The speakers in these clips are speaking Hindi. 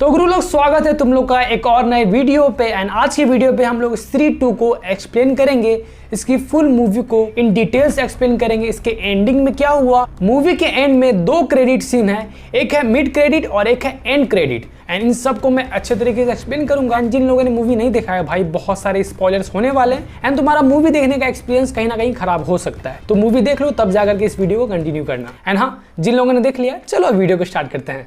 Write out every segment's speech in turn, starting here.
तो गुरु लोग स्वागत है तुम लोग का एक और नए वीडियो पे। एंड आज की वीडियो पे हम लोग स्त्री 2 को एक्सप्लेन करेंगे, इसकी फुल मूवी को इन डिटेल्स एक्सप्लेन करेंगे, इसके एंडिंग में क्या हुआ। मूवी के एंड में 2 क्रेडिट सीन है, एक है मिड क्रेडिट और एक है एंड क्रेडिट। एंड इन सब को मैं अच्छे तरीके से एक्सप्लेन करूंगा। एंड जिन लोगों ने मूवी नहीं देखा है भाई, बहुत सारे स्पॉयलर्स होने वाले हैं एंड तुम्हारा मूवी देखने का एक्सपीरियंस कहीं ना कहीं खराब हो सकता है। तो मूवी देख लो तब जाकर के इस वीडियो को कंटिन्यू करना। एंड हाँ, जिन लोगों ने देख लिया चलो वीडियो को स्टार्ट करते हैं।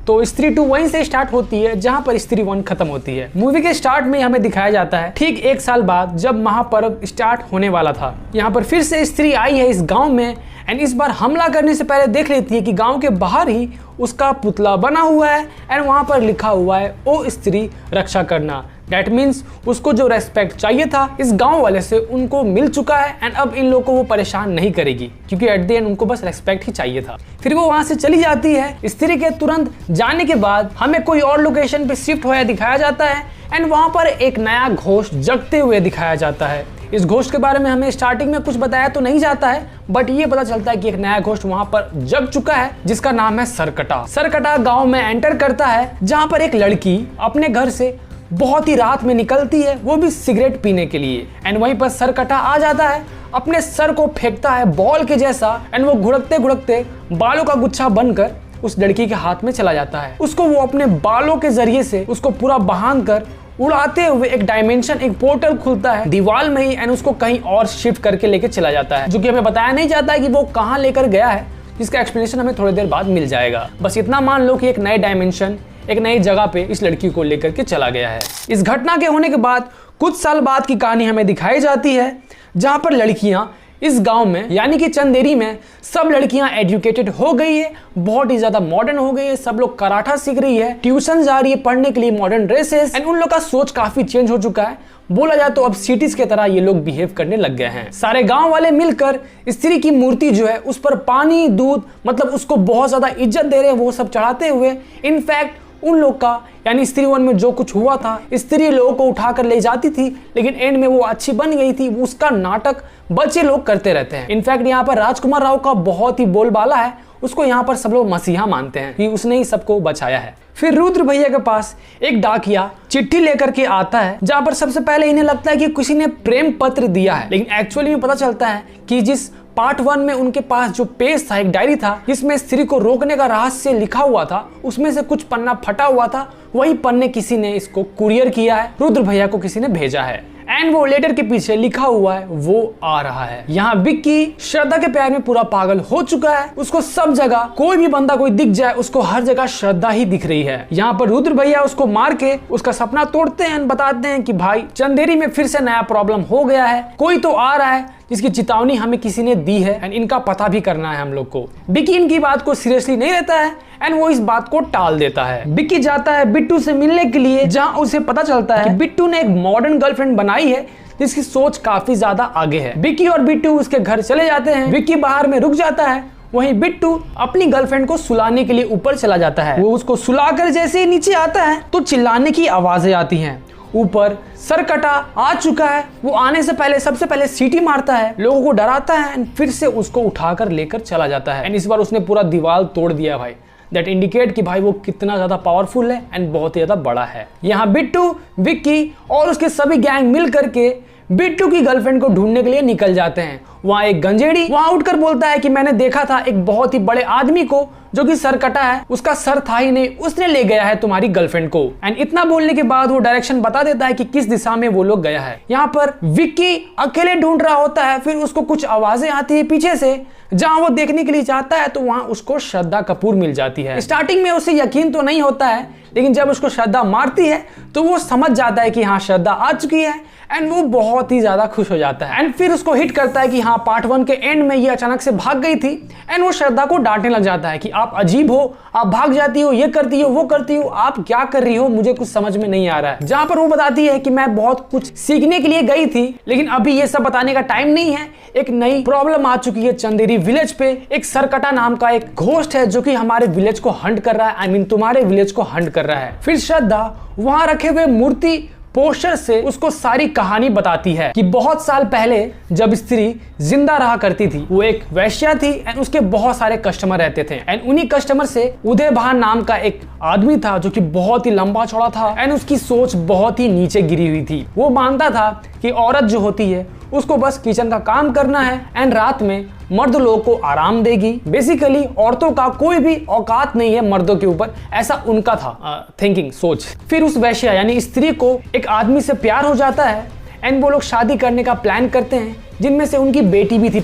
तो स्त्री 2 वहीं से स्टार्ट होती है जहां पर स्त्री 1 खत्म होती है। मूवी के स्टार्ट में हमें दिखाया जाता है ठीक 1 साल बाद जब महापर्व स्टार्ट होने वाला था। यहाँ पर फिर से स्त्री आई है इस गांव में एंड इस बार हमला करने से पहले देख लेती है कि गांव के बाहर ही उसका पुतला बना हुआ है एंड वहां पर लिखा हुआ है ओ स्त्री रक्षा करना। That means उसको जो रेस्पेक्ट चाहिए था इस गांव वाले से उनको मिल चुका है एंड अब इन लोगों को वो परेशान नहीं करेगी, क्योंकि एट द एंड उनको बस रेस्पेक्ट ही चाहिए था। फिर वो वहां से चली जाती है। स्त्री के तुरंत जाने के बाद हमें कोई और लोकेशन पे शिफ्ट होया दिखाया जाता है एंड वहां पर एक नया घोस्ट जगते हुए दिखाया जाता है। इस घोस्ट के बारे में हमें स्टार्टिंग में कुछ बताया तो नहीं जाता है, बट ये पता चलता है कि एक नया घोस्ट वहां पर जग चुका है जिसका नाम है सरकटा। सरकटा गांव में एंटर करता है जहां पर एक लड़की अपने घर से बहुत ही रात में निकलती है, वो भी सिगरेट पीने के लिए। एंड वहीं पर सरकटा आ जाता है, अपने सर को फेंकता है बॉल के जैसा एंड वो घुड़कते घुड़कते बालों का गुच्छा बनकर उस लड़की के हाथ में चला जाता है। उसको वो अपने बालों के जरिए से उसको पूरा बांध कर उड़ाते हुए एक डायमेंशन, एक पोर्टल खुलता है दीवार में ही एंड उसको कहीं और शिफ्ट करके लेके चला जाता है, जो कि हमें बताया नहीं जाता है कि वो कहाँ लेकर गया है, जिसका एक्सप्लेनेशन हमें थोड़ी देर बाद मिल जाएगा। बस इतना मान लो कि एक नए डायमेंशन, एक नई जगह पे इस लड़की को लेकर के चला गया है। इस घटना के होने के बाद कुछ साल बाद की कहानी हमें दिखाई जाती है जहां पर लड़कियां इस गांव में यानी कि चंदेरी में सब लड़कियां एजुकेटेड हो गई है, बहुत ही ज्यादा मॉडर्न हो गई है। सब लोग कराठा सीख रही है, ट्यूशन जा रही है पढ़ने के लिए, मॉडर्न ड्रेसेस एंड उन लोग का सोच काफी चेंज हो चुका है। बोला जाए तो अब सिटीज के तरह ये लोग बिहेव करने लग गए हैं। सारे गांव वाले मिलकर स्त्री की मूर्ति जो है उस पर पानी दूध मतलब उसको बहुत ज्यादा इज्जत दे रहे हैं, वो सब चढ़ाते हुए। इनफैक्ट उन लोग का यानी स्त्री 1 में जो कुछ हुआ था, स्त्री लोगों को उठाकर ले जाती थी लेकिन एंड में वो अच्छी बन गई थी, उसका नाटक बच्चे लोग करते रहते हैं। इनफैक्ट यहाँ पर राजकुमार राव का बहुत ही बोलबाला है, उसको यहाँ पर सब लोग मसीहा मानते हैं कि उसने ही सबको बचाया है। फिर रुद्र भैया के पास एक डाकिया चिट्ठी लेकर के आता है जहां पर सबसे पहले इन्हें लगता है कि किसी ने प्रेम पत्र दिया है, लेकिन एक्चुअली में पता चलता है कि जिस पार्ट 1 में उनके पास जो पेज था, एक डायरी था जिसमें स्त्री को रोकने का रहस्य लिखा हुआ था, उसमें से कुछ पन्ना फटा हुआ था, वही पन्ने किसी ने इसको कुरियर किया है, रुद्र भैया को किसी ने भेजा है एंड वो लेटर के पीछे लिखा हुआ है वो आ रहा है। यहाँ विक्की श्रद्धा के प्यार में पूरा पागल हो चुका है, उसको सब जगह कोई भी बंदा कोई दिख जाए उसको हर जगह श्रद्धा ही दिख रही है। यहाँ पर रुद्र भैया उसको मार के उसका सपना तोड़ते हैं, बताते हैं कि भाई चंदेरी में फिर से नया प्रॉब्लम हो गया है, कोई तो आ रहा है जिसकी चेतावनी हमें किसी ने दी है एंड इनका पता भी करना है हम लोग को। बिक्की इनकी बात को सीरियसली नहीं लेता है एंड वो इस बात को टाल देता है। बिक्की जाता है बिट्टू से मिलने के लिए जहां उसे पता चलता है कि बिट्टू ने एक मॉडर्न गर्लफ्रेंड बनाई है जिसकी सोच काफी ज्यादा आगे है। बिक्की और बिट्टू उसके घर चले जाते हैं। बिक्की बाहर में रुक जाता है, वहीं बिट्टू अपनी गर्लफ्रेंड को सुलाने के लिए ऊपर चला जाता है। वो उसको सुलाकर जैसे ही नीचे आता है तो चिल्लाने की आवाजें आती हैं। ऊपर सरकटा आ चुका है, वो आने से पहले सबसे पहले सीटी मारता है, लोगों को डराता है एंड फिर से उसको उठाकर लेकर चला जाता है। एंड इस बार उसने पूरा दीवार तोड़ दिया भाई। दैट इंडिकेट कि भाई वो कितना ज्यादा पावरफुल है एंड बहुत ही ज्यादा बड़ा है। यहाँ बिट्टू, विक्की और उसके सभी गैंग मिल करके बिट्टू की गर्लफ्रेंड को ढूंढने के लिए निकल जाते हैं। वहां एक गंजेड़ी वहां उठकर बोलता है कि मैंने देखा था एक बहुत ही बड़े आदमी को जो कि सर कटा है, उसका सर था ही नहीं, उसने ले गया है तुम्हारी गर्लफ्रेंड को। एंड इतना बोलने के बाद वो डायरेक्शन बता देता है कि किस दिशा में वो लोग गया है। यहाँ पर विक्की अकेले ढूंढ रहा होता है, फिर उसको कुछ आवाजें आती है पीछे से, जहां वो देखने के लिए जाता है तो वहां उसको श्रद्धा कपूर मिल जाती है। स्टार्टिंग में उसे यकीन तो नहीं होता है, लेकिन जब उसको श्रद्धा मारती है तो वो समझ जाता है कि हाँ श्रद्धा आ चुकी है एंड वो बहुत ही ज्यादा खुश हो जाता है। एंड फिर उसको हिट करता है कि हाँ पार्ट 1 के एंड में ये अचानक से भाग गई थी एंड वो श्रद्धा को डांटने लग जाता है कि आप अजीब हो, आप भाग जाती हो, ये करती हो, वो करती हो, आप क्या कर रही हो, मुझे कुछ समझ में नहीं आ रहा है। जहां पर वो बताती है कि मैं बहुत कुछ सीखने के लिए गई थी लेकिन अभी ये सब बताने का टाइम नहीं है, एक नई प्रॉब्लम आ चुकी है चंदेरी विलेज पे। एक सरकटा नाम का एक घोस्ट है जो कि हमारे विलेज को हंट कर रहा है, आई मीन तुम्हारे विलेज को हंट कर रहा है। फिर श्रद्धा वहां रखे हुए मूर्ति पोस्टर से उसको सारी कहानी बताती है कि बहुत साल पहले जब स्त्री जिंदा रहा करती थी। वो एक वैश्या थी एंड उसके बहुत सारे कस्टमर रहते थे एंड उन्हीं कस्टमर से उदय भान नाम का एक आदमी था जो कि बहुत ही लंबा चौड़ा था एंड उसकी सोच बहुत ही नीचे गिरी हुई थी। वो मानता था कि औरत जो होती है उसको बस किचन का काम करना है एंड रात में मर्द लोगों को आराम देगी। बेसिकली औरतों का कोई भी औकात नहीं है मर्दों के ऊपर, ऐसा उनका था थिंकिंग, सोच। फिर उस वैश्या यानी स्त्री को एक आदमी से प्यार हो जाता है एंड वो लोग शादी करने का प्लान करते हैं, जिनमें से उनकी बेटी भी थी।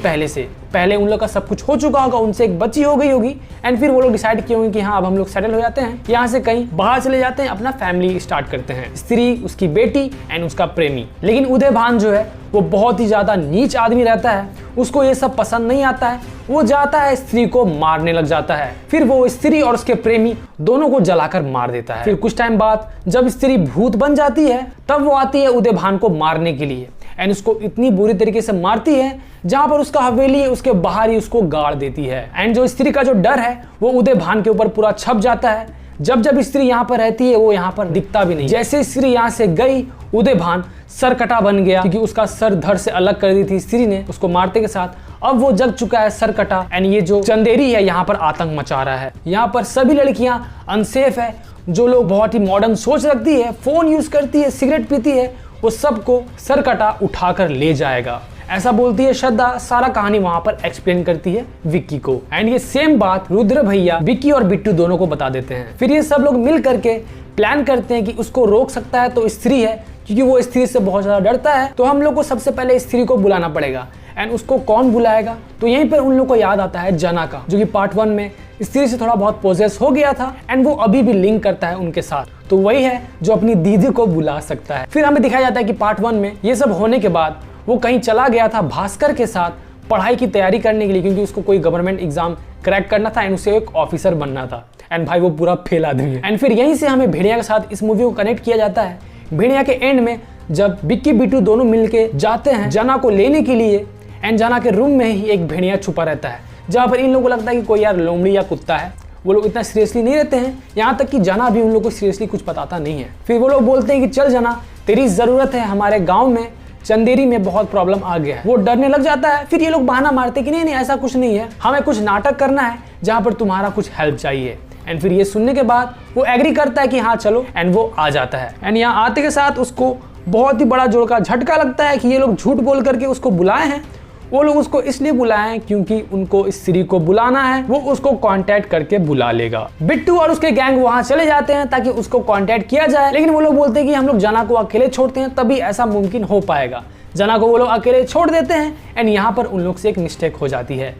पहले उन लोग का सब कुछ हो चुका होगा, उनसे एक बच्ची हो गई होगी एंड फिर वो लोग डिसाइड किए होंगे कि हाँ अब हम लोग सेटल हो जाते हैं, यहाँ से कहीं बाहर चले जाते हैं, अपना फैमिली स्टार्ट करते हैं। स्त्री, उसकी बेटी एंड उसका प्रेमी। लेकिन उदय भान जो है वो बहुत ही ज्यादा नीच आदमी रहता है, उसको ये सब पसंद नहीं आता है। वो जाता है स्त्री को मारने लग जाता है। फिर वो स्त्री और उसके प्रेमी दोनों को जलाकर मार देता है। फिर कुछ टाइम बाद जब स्त्री भूत बन जाती है तब वो आती है उदय भान को मारने के लिए एंड उसको इतनी बुरी तरीके से मारती है जहां पर उसका हवेली है उसके बाहर ही उसको गाड़ देती है। एंड जो स्त्री का जो डर है वो उदय भान के ऊपर पूरा छप जाता है। जब स्त्री यहाँ पर रहती है वो यहाँ पर दिखता भी नहीं। जैसे स्त्री यहाँ से गई उदय भान सरकटा बन गया, क्योंकि उसका सर धड़ से अलग कर दी थी स्त्री ने उसको मारते के साथ। अब वो जग चुका है सरकटा एंड ये जो चंदेरी है यहाँ पर आतंक मचा रहा है। यहाँ पर सभी लड़कियां अनसेफ है। जो लोग बहुत ही मॉडर्न सोच रखती है, फोन यूज करती है, सिगरेट पीती है, वो सबको सरकटा उठाकर ले जाएगा, ऐसा बोलती है श्रद्धा। सारा कहानी वहां पर एक्सप्लेन करती है विक्की को एंड ये सेम बात रुद्र भैया विक्की और बिट्टू दोनों को बता देते हैं। फिर ये सब लोग मिल करके प्लान करते हैं कि उसको रोक सकता है तो स्त्री है, क्योंकि वो स्त्री से बहुत ज्यादा डरता है। तो हम लोग को सबसे पहले स्त्री को बुलाना पड़ेगा एंड उसको कौन बुलाएगा? तो यहीं पर उन लोग को याद आता है जना का, जो कि पार्ट 1 में स्त्री से थोड़ा बहुत पोजेस हो गया था एंड वो अभी भी लिंक करता है उनके साथ। तो वही है जो अपनी दीदी को बुला सकता है। फिर हमें दिखाया जाता है कि पार्ट 1 में ये सब होने के बाद वो कहीं चला गया था भास्कर के साथ पढ़ाई की तैयारी करने के लिए, क्योंकि उसको कोई गवर्नमेंट एग्जाम क्रैक करना था एंड उसे एक ऑफिसर बनना था। एंड भाई वो पूरा फेल आदमी है। एंड फिर यहीं से हमें भेड़िया के साथ इस मूवी को कनेक्ट किया जाता है। भेड़िया के एंड में जब बिक्की बिट्टू दोनों मिलके जाते हैं जना को लेने के लिए एंड जना के रूम में ही एक भेड़िया छुपा रहता है, जहाँ पर इन लोगों को लगता है कि कोई यार लोमड़ी या कुत्ता है। वो लोग इतना सीरियसली नहीं रहते हैं, यहाँ तक कि जना भी उन लोगों को सीरियसली कुछ बताता नहीं है। फिर वो लोग बोलते हैं कि चल जना तेरी जरूरत है, हमारे गाँव में चंदेरी में बहुत प्रॉब्लम आ गया है। वो डरने लग जाता है। फिर ये लोग बहाना मारते कि नहीं ऐसा कुछ नहीं है, हमें कुछ नाटक करना है जहाँ पर तुम्हारा कुछ हेल्प चाहिए। एंड फिर ये सुनने के बाद वो एग्री करता है कि हाँ चलो एंड वो आ जाता है। एंड यहाँ आते के साथ उसको बहुत ही बड़ा जोर का झटका लगता है कि ये लोग झूठ बोल करके उसको बुलाए हैं। वो लोग उसको इसलिए बुलाए हैं क्योंकि उनको स्त्री को बुलाना है, वो उसको कांटेक्ट करके बुला लेगा। बिट्टू और उसके गैंग वहां चले जाते हैं ताकि उसको कांटेक्ट किया जाए, लेकिन वो लोग बोलते हैं कि हम लोग जना को अकेले छोड़ते हैं तभी ऐसा मुमकिन हो पाएगा। जना को वो लोग अकेले छोड़ देते हैं एंड यहाँ पर उन लोग से एक मिस्टेक हो जाती है।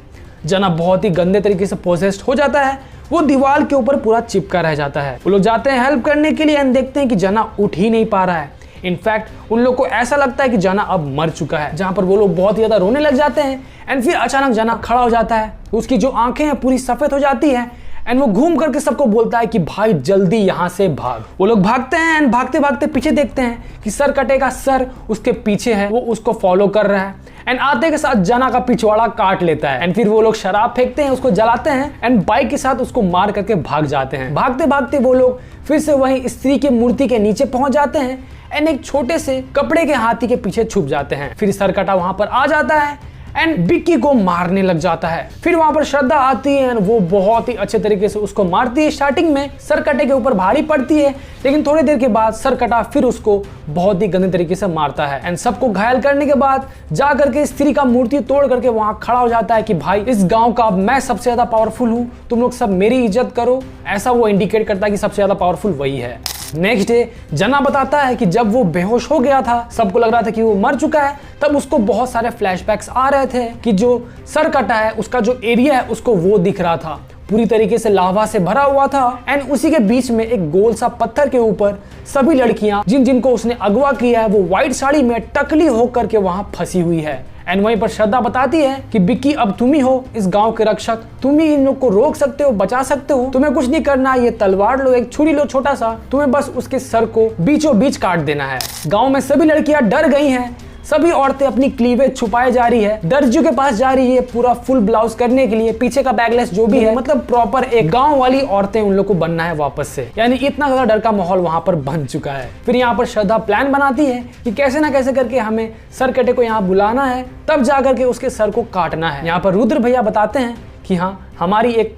जना बहुत ही गंदे तरीके से पोजेस्ड हो जाता है, वो दीवार के ऊपर पूरा चिपका रह जाता है। वो लोग जाते हैं हेल्प करने के लिए एंड देखते हैं कि जना उठ ही नहीं पा रहा है। इनफैक्ट उन लोग को ऐसा लगता है कि जना अब मर चुका है, जहां पर वो लोग बहुत ही ज्यादा रोने लग जाते हैं। एंड फिर अचानक जना खड़ा हो जाता है, उसकी जो आंखें हैं पूरी सफेद हो जाती है एंड वो घूम करके सबको बोलता है कि भाई जल्दी यहाँ से भाग। वो लोग भागते हैं एंड भागते भागते पीछे देखते हैं कि सरकटे का सर उसके पीछे है, वो उसको फॉलो कर रहा है एंड आते के साथ जना का पिछवाड़ा काट लेता है। एंड फिर वो लोग शराब फेंकते हैं, उसको जलाते हैं एंड बाइक के साथ उसको मार करके भाग जाते हैं। भागते भागते वो लोग फिर से वहीं स्त्री की मूर्ति के नीचे पहुंच जाते हैं एंड एक छोटे से कपड़े के हाथी के पीछे छुप जाते हैं। फिर सरकटा वहां पर आ जाता है एंड बिक्की को मारने लग जाता है। फिर वहां पर श्रद्धा आती है एंड वो बहुत ही अच्छे तरीके से उसको मारती है। स्टार्टिंग में सरकटे के ऊपर भारी पड़ती है, लेकिन थोड़ी देर के बाद सरकटा फिर उसको बहुत ही गंदे तरीके से मारता है एंड सबको घायल करने के बाद जा करके स्त्री का मूर्ति तोड़ करके वहां खड़ा हो जाता है कि भाई इस गांव का मैं सबसे ज्यादा पावरफुल हूं, तुम लोग सब मेरी इज्जत करो। ऐसा वो इंडिकेट करता है कि सबसे ज्यादा पावरफुल वही है। नेक्स्ट डे जना बताता है कि जब वो बेहोश हो गया था, सबको लग रहा था कि वो मर चुका है, तब उसको बहुत सारे फ्लैशबैक्स आ रहे थे कि जो सरकटा है उसका जो एरिया है उसको वो दिख रहा था, पूरी तरीके से लावा से भरा हुआ था एंड उसी के बीच में एक गोल सा पत्थर के ऊपर सभी लड़कियां जिनको उसने अगवा किया है वो व्हाइट साड़ी में टकली होकर के वहां फंसी हुई है। एंड वहीं पर श्रद्धा बताती है कि बिक्की अब तुम ही हो इस गांव के रक्षक, तुम ही इन लोग को रोक सकते हो, बचा सकते हो, तुम्हें कुछ नहीं करना, ये तलवार लो, एक छुरी लो छोटा सा, तुम्हें बस उसके सर को बीचों बीच काट देना है। गांव में सभी लड़कियां डर गई हैं। सभी औरतें अपनी क्लीवेज छुपाए जा रही है, दर्जियों के पास जा रही है पूरा फुल ब्लाउज करने के लिए, पीछे का बैकलेस जो भी है, मतलब प्रॉपर एक गांव वाली औरतें उन लोग को बनना है वापस से। यानी इतना ज्यादा डर का माहौल वहां पर बन चुका है। फिर यहाँ पर श्रद्धा प्लान बनाती है कि कैसे ना कैसे करके हमें सरकटे को यहाँ बुलाना है, तब जाकर के उसके सर को काटना है। यहाँ पर रुद्र भैया बताते हैं कि हाँ हमारी एक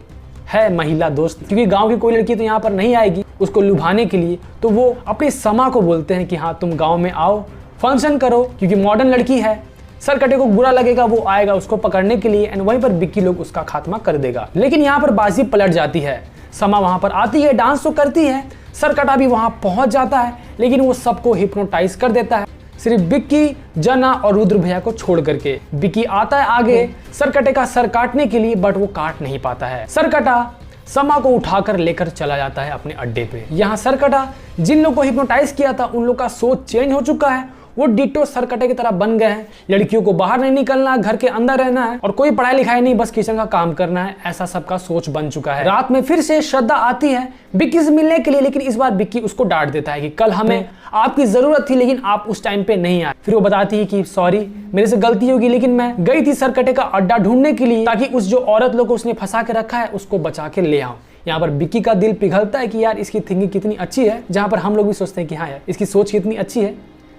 है महिला दोस्त, क्योंकि गांव की कोई लड़की तो यहाँ पर नहीं आएगी उसको लुभाने के लिए, तो वो अपनी समा को बोलते हैं कि हाँ तुम गांव में आओ, फंक्शन करो, क्योंकि मॉडर्न लड़की है, सरकटे को बुरा लगेगा, वो आएगा उसको पकड़ने के लिए एंड वहीं पर बिक्की लोग उसका खात्मा कर देगा। लेकिन यहाँ पर बाजी पलट जाती है, समा वहां पर आती है, डांस तो करती है, सरकटा भी वहां पहुंच जाता है, लेकिन वो सबको हिप्नोटाइज कर देता है, सिर्फ बिक्की, जना और रुद्र भैया को छोड़ करके। बिक्की आता है आगे सरकटे का सर काटने के लिए, बट वो काट नहीं पाता है। सरकटा समा को उठाकर लेकर चला जाता है अपने अड्डे पे। यहाँ सरकटा जिन लोगों को हिप्नोटाइज किया था उन लोग का सोच चेंज हो चुका है, वो डिट्टो सरकटे की तरह बन गए हैं। लड़कियों को बाहर नहीं निकलना, घर के अंदर रहना है और कोई पढ़ाई लिखाई नहीं, बस किचन का काम करना है, ऐसा सबका सोच बन चुका है। रात में फिर से श्रद्धा आती है बिक्की से मिलने के लिए, लेकिन इस बार बिक्की उसको डांट देता है कि कल हमें आपकी जरूरत थी लेकिन आप उस टाइम पे नहीं आए। फिर वो बताती है कि सॉरी मेरे से गलती होगी, लेकिन मैं गई थी सरकटे का अड्डा ढूंढने के लिए ताकि उस जो औरत लोग को उसने फंसा के रखा है उसको बचा के ले आऊं। यहाँ पर बिक्की का दिल पिघलता है कि यार इसकी थिंकिंग कितनी अच्छी है, जहां पर हम लोग भी सोचते हैं कि हाँ यार इसकी सोच कितनी अच्छी है,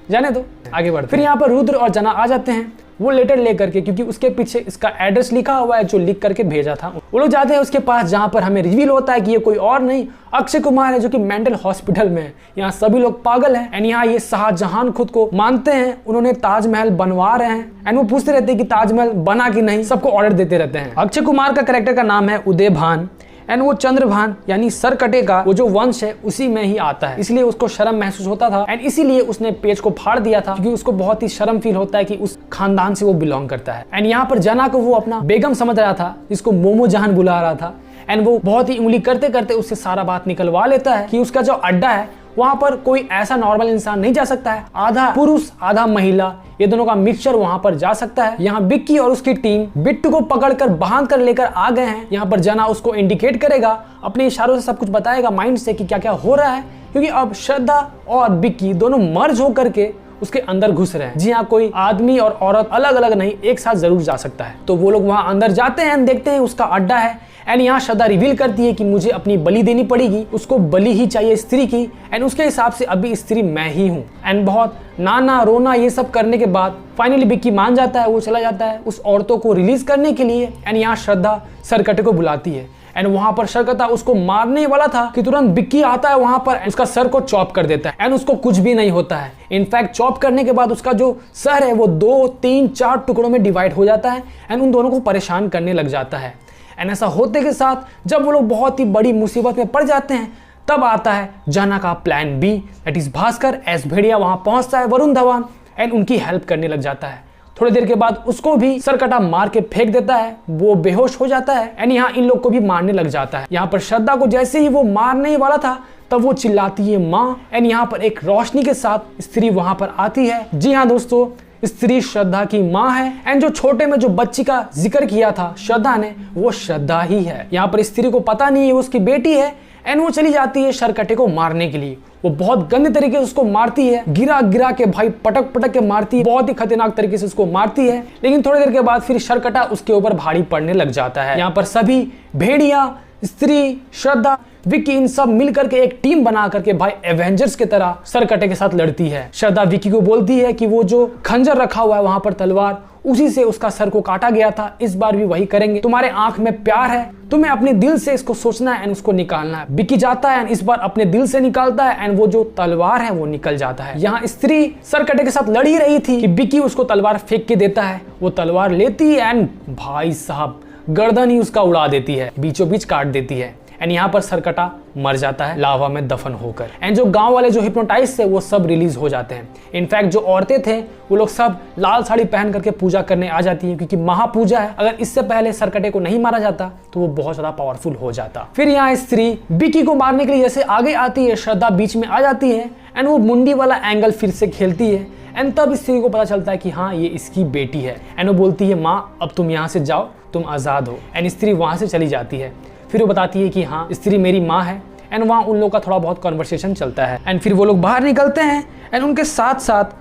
जाने दो आगे बढ़ते। फिर यहाँ पर रुद्र और जना आ जाते हैं वो लेटर लेकर के, क्योंकि उसके पीछे इसका एड्रेस लिखा हुआ है जो लिख करके भेजा था। वो लोग जाते हैं उसके पास, जहां पर हमें रिवील होता है कि ये कोई और नहीं अक्षय कुमार है जो कि मेंटल हॉस्पिटल में है। यहाँ सभी लोग पागल हैं एंड यहाँ ये शाहजहां खुद को मानते हैं उन्होंने ताजमहल बनवा रहे हैं एंड वो पूछते रहते हैं कि ताजमहल बना कि नहीं, सबको ऑर्डर देते रहते हैं। अक्षय कुमार का कैरेक्टर का नाम है उदय भान एंड वो चंद्रभान यानी सरकटे का वो जो वंश है उसी में ही आता है, इसलिए उसको शर्म महसूस होता था एंड इसीलिए उसने पेज को फाड़ दिया था, क्योंकि उसको बहुत ही शर्म फील होता है कि उस खानदान से वो बिलोंग करता है। एंड यहाँ पर जना को वो अपना बेगम समझ रहा था, जिसको मोमो जहान बुला रहा था एंड वो बहुत ही उंगली करते करते उससे सारा बात निकलवा लेता है कि उसका जो अड्डा है वहां पर कोई ऐसा नॉर्मल इंसान नहीं जा सकता है, आधा पुरुष आधा महिला ये दोनों का मिक्सचर वहां पर जा सकता है। यहाँ बिक्की और उसकी टीम बिट्टू को पकड़कर बांध कर लेकर आ गए हैं। यहाँ पर जना उसको इंडिकेट करेगा, अपने इशारों से सब कुछ बताएगा माइंड से कि क्या क्या हो रहा है, क्योंकि अब श्रद्धा और बिक्की दोनों मर्ज होकर के उसके अंदर घुस रहे हैं। जी हाँ, कोई आदमी और औरत अलग अलग नहीं, एक साथ जरूर जा सकता है। तो वो लोग वहां अंदर जाते हैं, देखते हैं उसका अड्डा है एंड यहाँ श्रद्धा रिवील करती है कि मुझे अपनी बलि देनी पड़ेगी, उसको बलि ही चाहिए स्त्री की एंड उसके हिसाब से अभी स्त्री मैं ही हूँ। एंड बहुत नाना रोना ये सब करने के बाद फाइनली बिक्की मान जाता है, वो चला जाता है उस औरतों को रिलीज करने के लिए एंड यहाँ श्रद्धा सरकटे को बुलाती है एंड वहां पर सरकटा उसको मारने वाला था कि तुरंत बिक्की आता है वहां पर, उसका सर को चॉप कर देता है एंड उसको कुछ भी नहीं होता है। इनफैक्ट चॉप करने के बाद उसका जो सर है वो 2, 3, 4 टुकड़ों में डिवाइड हो जाता है एंड उन दोनों को परेशान करने लग जाता है। एंड ऐसा होते के साथ जब वो लोग बहुत ही बड़ी मुसीबत में पड़ जाते हैं, तब आता है जना का plan B, that is Bhaskar as Bhediya वहां पहुंचता है वरुण धवन एंड उनकी हेल्प करने लग जाता है। थोड़ी देर के बाद उसको भी सरकटा मार के फेंक देता है, वो बेहोश हो जाता है एंड यहाँ इन लोग को भी मारने लग जाता है। यहाँ पर श्रद्धा को जैसे ही वो मारने वाला था तब वो चिल्लाती है माँ एंड यहाँ पर एक रोशनी के साथ स्त्री वहां पर आती है। जी हाँ दोस्तों, स्त्री श्रद्धा की माँ है एंड जो छोटे में जो बच्ची का जिक्र किया था श्रद्धा ने, वो श्रद्धा ही है। यहाँ पर स्त्री को पता नहीं है वो उसकी बेटी है एंड वो चली जाती है सरकटे को मारने के लिए। वो बहुत गंदे तरीके से उसको मारती है, गिरा गिरा के भाई पटक पटक के मारती है, बहुत ही खतरनाक तरीके से उसको मारती है। लेकिन थोड़ी देर के बाद फिर सरकटा उसके ऊपर भारी पड़ने लग जाता है। यहाँ पर सभी भेड़िया, स्त्री, श्रद्धा, विक्की इन सब मिलकर के एक टीम बना करके भाई एवेंजर्स की तरह सरकटे के साथ लड़ती है। श्रद्धा विक्की को बोलती है कि वो जो खंजर रखा हुआ है वहां पर तलवार, उसी से उसका सर को काटा गया था, इस बार भी वही करेंगे। तुम्हारे आंख में प्यार है, तुम्हें अपने दिल से इसको सोचना है एंड उसको निकालना है। विक्की जाता है एंड इस बार अपने दिल से निकालता है एंड वो जो तलवार है वो निकल जाता है। यहाँ स्त्री सरकटे के साथ लड़ी रही थी कि विक्की उसको तलवार फेंक के देता है, वो तलवार लेती है एंड भाई साहब गर्दन ही उसका उड़ा देती है, बीचों बीच काट देती है एंड यहाँ पर सरकटा मर जाता है लावा में दफन होकर। एंड जो गांव वाले जो हिप्नोटाइज थे वो सब रिलीज हो जाते हैं। इनफैक्ट जो औरतें थे वो लोग सब लाल साड़ी पहन करके पूजा करने आ जाती हैं, क्योंकि महापूजा है। अगर इससे पहले सरकटे को नहीं मारा जाता तो वो बहुत ज्यादा पावरफुल हो जाता। फिर यहाँ स्त्री बिक्की को मारने के लिए जैसे आगे आती है, श्रद्धा बीच में आ जाती है एंड वो मुंडी वाला एंगल फिर से खेलती है एंड तब स्त्री को पता चलता है कि हाँ ये इसकी बेटी है एंड वो बोलती है माँ अब तुम यहाँ से जाओ, तुम आजाद हो। एंड स्त्री वहां से चली जाती है। फिर वो बताती है कि हाँ स्त्री मेरी माँ है एंड वहाँ उन लोग का थोड़ा बहुत कॉन्वर्सेशन चलता है एंड फिर वो लोग बाहर निकलते हैं एंड उनके साथ साथ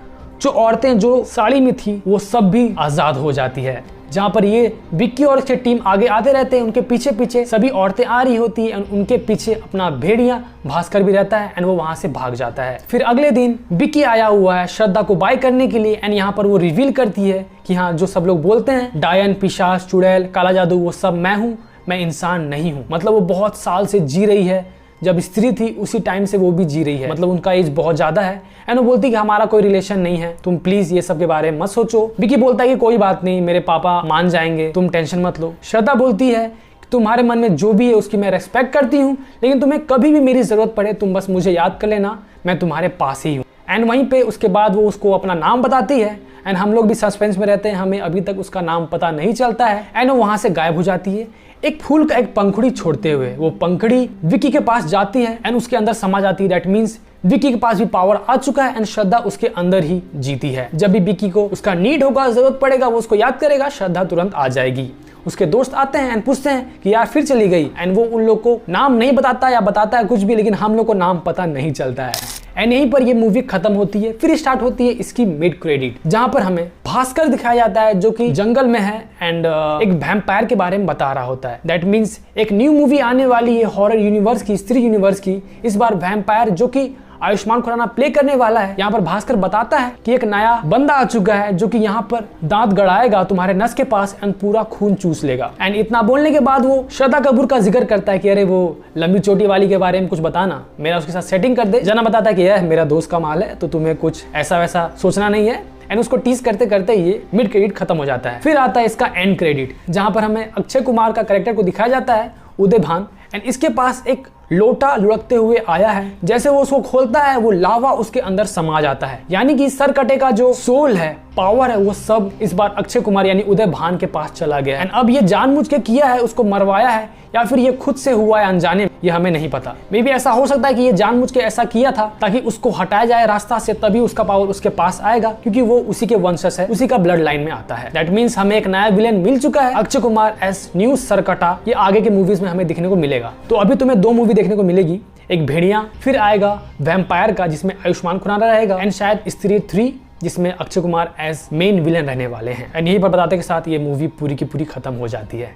जो औरतें जो साड़ी में थी वो सब भी आजाद हो जाती है। जहाँ पर ये विक्की और उसकी टीम आगे आते रहते हैं, उनके पीछे पीछे सभी औरतें आ रही होती है, उनके पीछे अपना भेड़िया भास्कर भी रहता है एंड वो वहां से भाग जाता है। फिर अगले दिन विक्की आया हुआ है श्रद्धा को बाय करने के लिए एंड यहाँ पर वो रिवील करती है कि हाँ, जो सब लोग बोलते हैं डायन, पिशाच, चुड़ैल, काला जादू, वो सब मैं हूँ, मैं इंसान नहीं हूँ। मतलब वो बहुत साल से जी रही है, जब स्त्री थी उसी टाइम से वो भी जी रही है, मतलब उनका एज बहुत ज्यादा है एंड वो बोलती कि हमारा कोई रिलेशन नहीं है, तुम प्लीज ये सब के बारे में मत सोचो। विक्की बोलता है कि कोई बात नहीं, मेरे पापा मान जाएंगे, तुम टेंशन मत लो। श्रद्धा बोलती है कि तुम्हारे मन में जो भी है उसकी मैं रेस्पेक्ट करती हूँ, लेकिन तुम्हें कभी भी मेरी जरूरत पड़े तुम बस मुझे याद कर लेना, मैं तुम्हारे पास ही हूँ। एंड वहीं पे उसके बाद वो उसको अपना नाम बताती है एंड हम लोग भी सस्पेंस में रहते हैं, हमें अभी तक उसका नाम पता नहीं चलता है एंड वो वहां से गायब हो जाती है एक फूल का एक पंखुड़ी छोड़ते हुए। वो पंखुड़ी विक्की के पास जाती है एंड उसके अंदर समा जाती है। दैट मीन्स विक्की के पास भी पावर आ चुका है एंड श्रद्धा उसके अंदर ही जीती है। जब भी विक्की को उसका नीड होगा, जरूरत पड़ेगा, वो उसको याद करेगा, श्रद्धा तुरंत आ जाएगी। उसके दोस्त आते हैं एंड पूछते हैं कि यार फिर चली गई, एंड वो उन लोग को नाम नहीं बताता या बताता है कुछ भी, लेकिन हम लोग को नाम पता नहीं चलता है। एंड यहीं पर ये मूवी खत्म होती है। फिर स्टार्ट होती है इसकी मिड क्रेडिट, जहां पर हमें भास्कर दिखाया जाता है जो कि जंगल में है एंड एक वैम्पायर के बारे में बता रहा होता है। दैट मीन्स एक न्यू मूवी आने वाली है हॉरर यूनिवर्स की, स्त्री यूनिवर्स की। इस बार वैम्पायर जो कि आयुष्मान खुराना प्ले करने वाला है। यहाँ पर भास्कर बताता है कि एक नया बंदा आ चुका है जो कि यहाँ पर दांत गड़ाएगा तुम्हारे नस के पास एंड पूरा खून चूस लेगा। एंड इतना बोलने के बाद वो श्रद्धा कपूर का जिक्र करता है कि अरे वो लंबी चोटी वाली के बारे में कुछ बताना, मेरा उसके साथ सेटिंग कर दे। जना बताता है कि यह मेरा दोस्त का माल है, तो तुम्हें कुछ ऐसा वैसा सोचना नहीं है। एंड उसको टीज करते करते ये मिड क्रेडिट खत्म हो जाता है। फिर आता है इसका एंड क्रेडिट, जहां पर हमें अक्षय कुमार का कैरेक्टर को दिखाया जाता है, उदय भान, एंड इसके पास एक लोटा लुढ़कते हुए आया है। जैसे वो उसको खोलता है वो लावा उसके अंदर समा जाता है, यानी कि सर कटे का जो सोल है, पावर है, वो सब इस बार अक्षय कुमार यानी उदय भान के पास चला गया है। एंड अब ये जानबूझ के किया है, उसको मरवाया है, या फिर ये खुद से हुआ है अनजाने, ये हमें नहीं पता। मे भी ऐसा हो सकता है कि ये जानबूझ के ऐसा किया था ताकि उसको हटाया जाए रास्ता से, तभी उसका पावर उसके पास आएगा, क्योंकि वो उसी के वंशज है, उसी का ब्लड लाइन में आता है। दैट मीन्स हमें एक नया विलेन मिल चुका है, अक्षय कुमार एज न्यू सरकटा। ये आगे के मूवीज में हमें देखने को मिलेगा। तो अभी तुम्हें 2 मूवी देखने को मिलेगी, एक भेड़िया, फिर आएगा वैम्पायर का जिसमें आयुष्मान खुराना रहेगा, एंड शायद स्त्री 3 जिसमें Akshay Kumar as main villain रहने वाले हैं। एंड यहीं पर बताते के साथ ये मूवी पूरी की पूरी खत्म हो जाती है।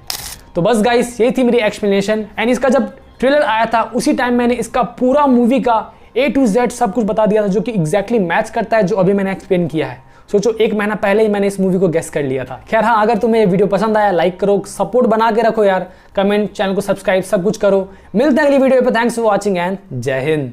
तो बस गाइस, ये थी मेरी एक्सप्लेनेशन। एंड इसका जब ट्रेलर आया था उसी टाइम मैंने इसका पूरा मूवी का A to Z सब कुछ बता दिया था, जो कि एग्जैक्टली मैच करता है जो अभी मैंने एक्सप्लेन किया है। सोचो 1 महीना पहले ही मैंने इस मूवी को गेस कर लिया था। खैर हाँ, अगर तुम्हें ये वीडियो पसंद आया लाइक करो, सपोर्ट बना के रखो यार, कमेंट, चैनल को सब्सक्राइब, सब कुछ करो। मिलते हैं अगली वीडियो पे। थैंक्स फॉर वॉचिंग एंड जय हिंद।